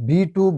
B-2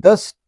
10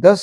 10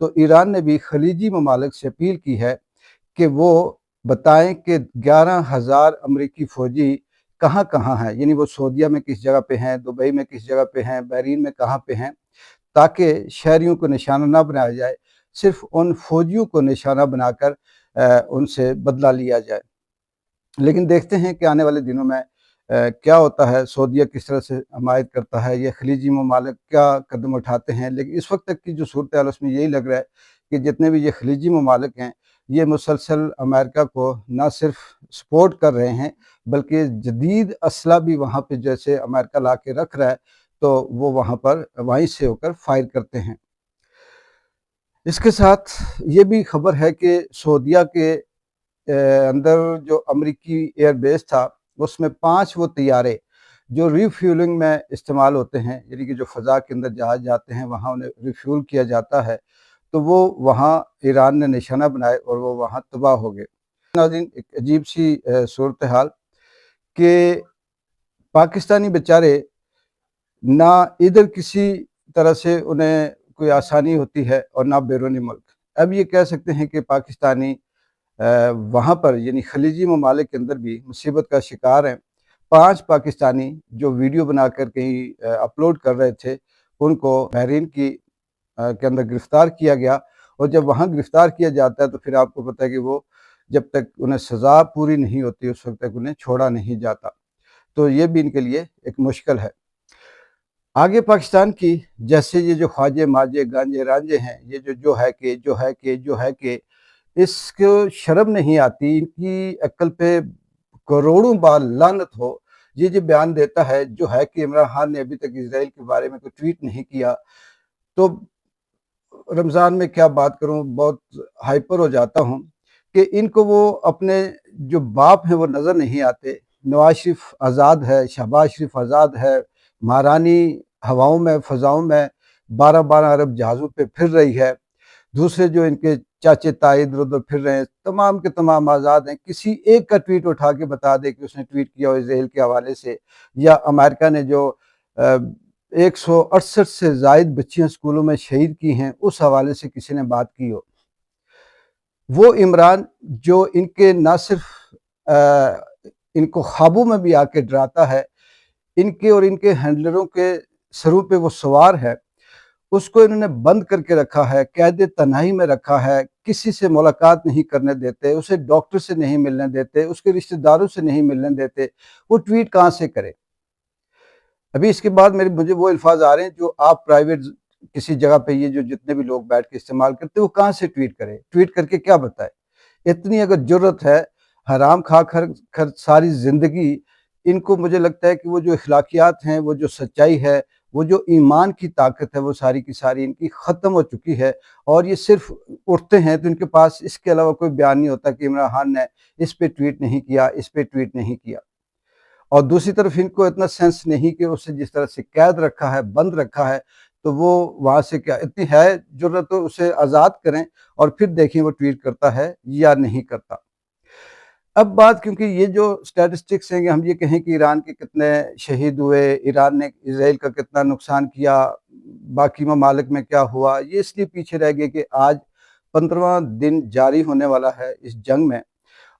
تو ایران نے بھی خلیجی ممالک سے اپیل کی ہے کہ وہ بتائیں کہ 11,000 امریکی فوجی کہاں کہاں ہیں، یعنی وہ سعودیہ میں کس جگہ پہ ہیں، دبئی میں کس جگہ پہ ہیں، بحرین میں کہاں پہ ہیں، تاکہ شہریوں کو نشانہ نہ بنایا جائے، صرف ان فوجیوں کو نشانہ بنا کر ان سے بدلہ لیا جائے۔ لیکن دیکھتے ہیں کہ آنے والے دنوں میں کیا ہوتا ہے، سعودیہ کس طرح سے حمایت کرتا ہے، یہ خلیجی ممالک کیا قدم اٹھاتے ہیں۔ لیکن اس وقت تک کی جو صورتحال اس میں یہی لگ رہا ہے کہ جتنے بھی یہ خلیجی ممالک ہیں یہ مسلسل امریکہ کو نہ صرف سپورٹ کر رہے ہیں بلکہ جدید اسلحہ بھی وہاں پہ جیسے امریکہ لا کے رکھ رہا ہے تو وہ وہاں پر وہیں سے ہو کر فائر کرتے ہیں۔ اس کے ساتھ یہ بھی خبر ہے کہ سعودیہ کے اندر جو امریکی ایئر بیس تھا اس میں 5 وہ طیارے جو ریفیولنگ میں استعمال ہوتے ہیں، یعنی کہ جو فضا کے اندر جہاز جاتے ہیں وہاں انہیں ریفیول کیا جاتا ہے، تو وہ وہاں ایران نے نشانہ بنائے اور وہ وہاں تباہ ہو گئے۔ ناظرین، ایک عجیب سی صورتحال کہ پاکستانی بیچارے نہ ادھر کسی طرح سے انہیں کوئی آسانی ہوتی ہے اور نہ بیرونی ملک۔ اب یہ کہہ سکتے ہیں کہ پاکستانی وہاں پر یعنی خلیجی ممالک کے اندر بھی مصیبت کا شکار ہیں۔ 5 پاکستانی جو ویڈیو بنا کر کہیں اپلوڈ کر رہے تھے ان کو بحرین کے اندر گرفتار کیا گیا، اور جب وہاں گرفتار کیا جاتا ہے تو پھر آپ کو پتہ ہے کہ وہ جب تک انہیں سزا پوری نہیں ہوتی اس وقت تک انہیں چھوڑا نہیں جاتا، تو یہ بھی ان کے لیے ایک مشکل ہے۔ آگے پاکستان کی جیسے یہ جو خواجے ماجے گانجے رانجے ہیں، یہ جو ہے کہ اس کو شرم نہیں آتی، ان کی عقل پہ کروڑوں بار لعنت ہو۔ یہ جو بیان دیتا ہے جو ہے کہ عمران خان نے ابھی تک اسرائیل کے بارے میں کوئی ٹویٹ نہیں کیا، تو رمضان میں کیا بات کروں، بہت ہائپر ہو جاتا ہوں کہ ان کو وہ اپنے جو باپ ہیں وہ نظر نہیں آتے۔ نواز شریف آزاد ہے، شہباز شریف آزاد ہے، مہارانی ہواؤں میں فضاؤں میں 12 ارب جہازوں پہ پھر رہی ہے، دوسرے جو ان کے چاچے تائی ادھر ادھر پھر رہے ہیں، تمام کے تمام آزاد ہیں۔ کسی ایک کا ٹویٹ اٹھا کے بتا دے کہ اس نے ٹویٹ کیا ہو اسرائیل کے حوالے سے، یا امریکہ نے جو 168 سے زائد بچیاں اسکولوں میں شہید کی ہیں اس حوالے سے کسی نے بات کی ہو۔ وہ عمران جو ان کے نہ صرف ان کو خوابوں میں بھی آ کے ڈراتا ہے، ان کے اور ان کے ہینڈلروں کے سروں پہ وہ سوار ہے، اس کو انہوں نے بند کر کے رکھا ہے، قید تنہائی میں رکھا ہے، کسی سے ملاقات نہیں کرنے دیتے، اسے ڈاکٹر سے نہیں ملنے دیتے، اس کے رشتہ داروں سے نہیں ملنے دیتے۔ وہ ٹویٹ کہاں سے کرے؟ ابھی اس کے بعد مجھے وہ الفاظ آ رہے ہیں جو آپ پرائیویٹ کسی جگہ پہ یہ جو جتنے بھی لوگ بیٹھ کے استعمال کرتے وہ کہاں سے ٹویٹ کرے، ٹویٹ کر کے کیا بتائے؟ اتنی اگر جرت ہے، حرام کھا کر ساری زندگی، ان کو مجھے لگتا ہے کہ وہ جو اخلاقیات ہیں، وہ جو سچائی ہے، وہ جو ایمان کی طاقت ہے، وہ ساری کی ساری ان کی ختم ہو چکی ہے، اور یہ صرف اٹھتے ہیں تو ان کے پاس اس کے علاوہ کوئی بیان نہیں ہوتا کہ عمران خان نے اس پہ ٹویٹ نہیں کیا، اس پہ ٹویٹ نہیں کیا۔ اور دوسری طرف ان کو اتنا سینس نہیں کہ اسے جس طرح سے قید رکھا ہے، بند رکھا ہے، تو وہ وہاں سے کیا اتنی ہے جرت، تو اسے آزاد کریں اور پھر دیکھیں وہ ٹویٹ کرتا ہے یا نہیں کرتا۔ اب بات، کیونکہ یہ جو سٹیٹسٹکس ہیں کہ ہم یہ کہیں کہ ایران کے کتنے شہید ہوئے، ایران نے اسرائیل کا کتنا نقصان کیا، باقی ممالک میں کیا ہوا، یہ اس لیے پیچھے رہ گئے کہ آج 15واں دن جاری ہونے والا ہے اس جنگ میں،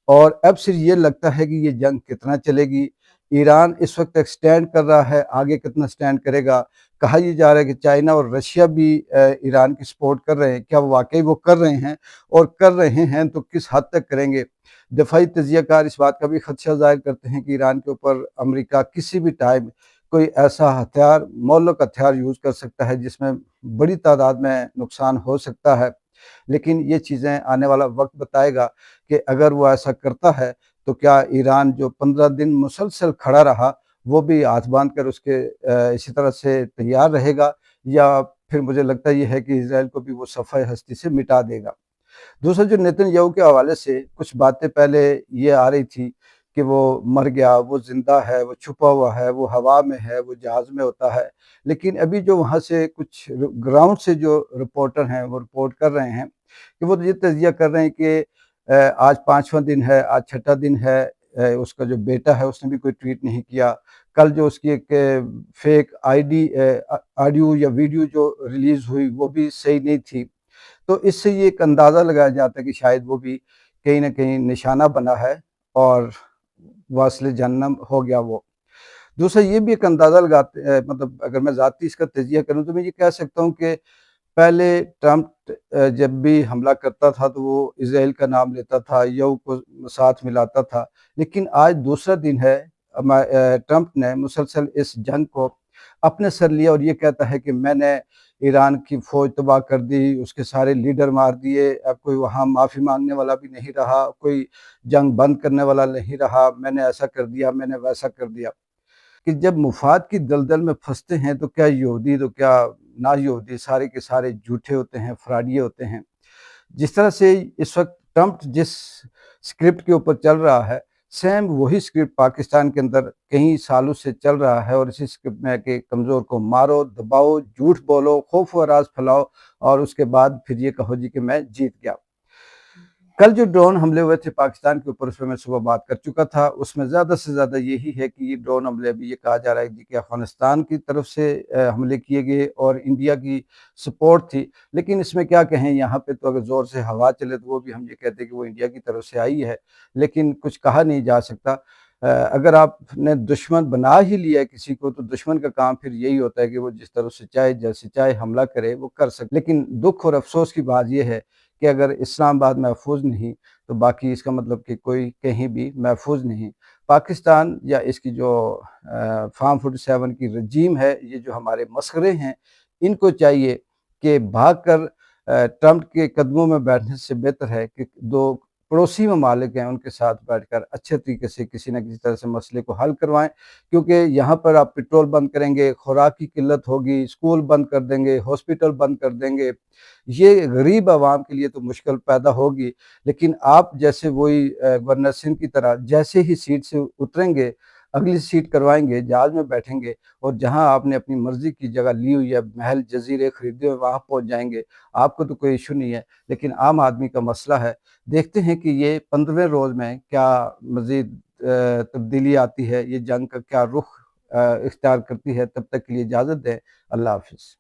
اور اب صرف یہ لگتا ہے کہ یہ جنگ کتنا چلے گی۔ ایران اس وقت ایک سٹینڈ کر رہا ہے، آگے کتنا سٹینڈ کرے گا۔ کہا یہ جا رہا ہے کہ چائنا اور رشیا بھی ایران کی سپورٹ کر رہے ہیں، کیا واقعی وہ کر رہے ہیں؟ اور کر رہے ہیں تو کس حد تک کریں گے؟ دفاعی تجزیہ کار اس بات کا بھی خدشہ ظاہر کرتے ہیں کہ ایران کے اوپر امریکہ کسی بھی ٹائم کوئی ایسا ہتھیار، مہلک ہتھیار یوز کر سکتا ہے جس میں بڑی تعداد میں نقصان ہو سکتا ہے۔ لیکن یہ چیزیں آنے والا وقت بتائے گا کہ اگر وہ ایسا کرتا ہے تو کیا ایران جو 15 دن مسلسل کھڑا رہا وہ بھی ہاتھ باندھ کر اس کے اسی طرح سے تیار رہے گا، یا پھر مجھے لگتا یہ ہے کہ اسرائیل کو بھی وہ صفحہ ہستی سے مٹا دے گا۔ دوسرا، جو نیتن یاہو کے حوالے سے کچھ باتیں پہلے یہ آ رہی تھی کہ وہ مر گیا، وہ زندہ ہے، وہ چھپا ہوا ہے، وہ ہوا میں ہے، وہ جہاز میں ہوتا ہے، لیکن ابھی جو وہاں سے کچھ گراؤنڈ سے جو رپورٹر ہیں وہ رپورٹ کر رہے ہیں کہ وہ یہ تجزیہ کر رہے ہیں کہ آج 5واں دن ہے، آج 6واں دن ہے، اس کا جو بیٹا ہے اس نے بھی کوئی ٹویٹ نہیں کیا، کل جو اس کی ایک فیک آئی ڈی آڈیو یا ویڈیو جو ریلیز ہوئی وہ بھی صحیح نہیں تھی۔ تو اس سے یہ ایک اندازہ لگایا جاتا ہے کہ شاید وہ بھی کہیں نہ کہیں نشانہ بنا ہے اور واصل جہنم ہو گیا وہ۔ دوسرا یہ بھی ایک اندازہ لگاتے مطلب اگر میں ذاتی اس کا تجزیہ کروں تو میں یہ کہہ سکتا ہوں کہ پہلے ٹرمپ جب بھی حملہ کرتا تھا تو وہ اسرائیل کا نام لیتا تھا یا کو ساتھ ملاتا تھا، لیکن آج دوسرا دن ہے ٹرمپ نے مسلسل اس جنگ کو اپنے سر لیا اور یہ کہتا ہے کہ میں نے ایران کی فوج تباہ کر دی، اس کے سارے لیڈر مار دیے، اب کوئی وہاں معافی مانگنے والا بھی نہیں رہا، کوئی جنگ بند کرنے والا نہیں رہا، میں نے ایسا کر دیا، میں نے ویسا کر دیا۔ کہ جب مفاد کی دلدل میں پھنستے ہیں تو کیا یہودی تو کیا نا یہودی سارے کے سارے جھوٹے ہوتے ہیں، فراڈیے ہوتے ہیں۔ جس طرح سے اس وقت ٹرمپ جس سکرپٹ کے اوپر چل رہا ہے، سیم وہی سکرپٹ پاکستان کے اندر کئی سالوں سے چل رہا ہے، اور اسی سکرپٹ میں کہ کمزور کو مارو، دباؤ، جھوٹ بولو، خوف و راز پھیلاؤ، اور اس کے بعد پھر یہ کہو جی کہ میں جیت گیا۔ کل جو ڈرون حملے ہوئے تھے پاکستان کے اوپر، اس میں صبح بات کر چکا تھا، اس میں زیادہ سے زیادہ یہی ہے کہ یہ ڈرون حملے ابھی یہ کہا جا رہا ہے کہ افغانستان کی طرف سے حملے کیے گئے اور انڈیا کی سپورٹ تھی، لیکن اس میں کیا کہیں، یہاں پہ تو اگر زور سے ہوا چلے تو وہ بھی ہم یہ کہتے ہیں کہ وہ انڈیا کی طرف سے آئی ہے، لیکن کچھ کہا نہیں جا سکتا۔ اگر آپ نے دشمن بنا ہی لیا ہے کسی کو، تو دشمن کا کام پھر یہی ہوتا ہے کہ وہ جس طرح سے چاہے جیسے چاہے حملہ کرے وہ کر سکے۔ لیکن دکھ اور افسوس کی بات یہ ہے کہ اگر اسلام آباد محفوظ نہیں تو باقی اس کا مطلب کہ کوئی کہیں بھی محفوظ نہیں۔ پاکستان یا اس کی جو فارم 47 کی رجیم ہے، یہ جو ہمارے مسخرے ہیں، ان کو چاہیے کہ بھاگ کر ٹرمپ کے قدموں میں بیٹھنے سے بہتر ہے کہ دو پڑوسی ممالک ہیں ان کے ساتھ بیٹھ کر اچھے طریقے سے کسی نہ کسی طرح سے مسئلے کو حل کروائیں، کیونکہ یہاں پر آپ پٹرول بند کریں گے، خوراک کی قلت ہوگی، اسکول بند کر دیں گے، ہاسپٹل بند کر دیں گے، یہ غریب عوام کے لیے تو مشکل پیدا ہوگی۔ لیکن آپ جیسے وہی گورنر سندھ کی طرح جیسے ہی سیٹ سے اتریں گے، اگلی سیٹ کروائیں گے، جہاز میں بیٹھیں گے، اور جہاں آپ نے اپنی مرضی کی جگہ لی ہوئی ہے، محل جزیرے خریدے ہوئے، وہاں پہنچ جائیں گے، آپ کو تو کوئی ایشو نہیں ہے، لیکن عام آدمی کا مسئلہ ہے۔ دیکھتے ہیں کہ یہ 15ویں روز میں کیا مزید تبدیلی آتی ہے، یہ جنگ کا کیا رخ اختیار کرتی ہے۔ تب تک کے لیے اجازت دیں، اللہ حافظ۔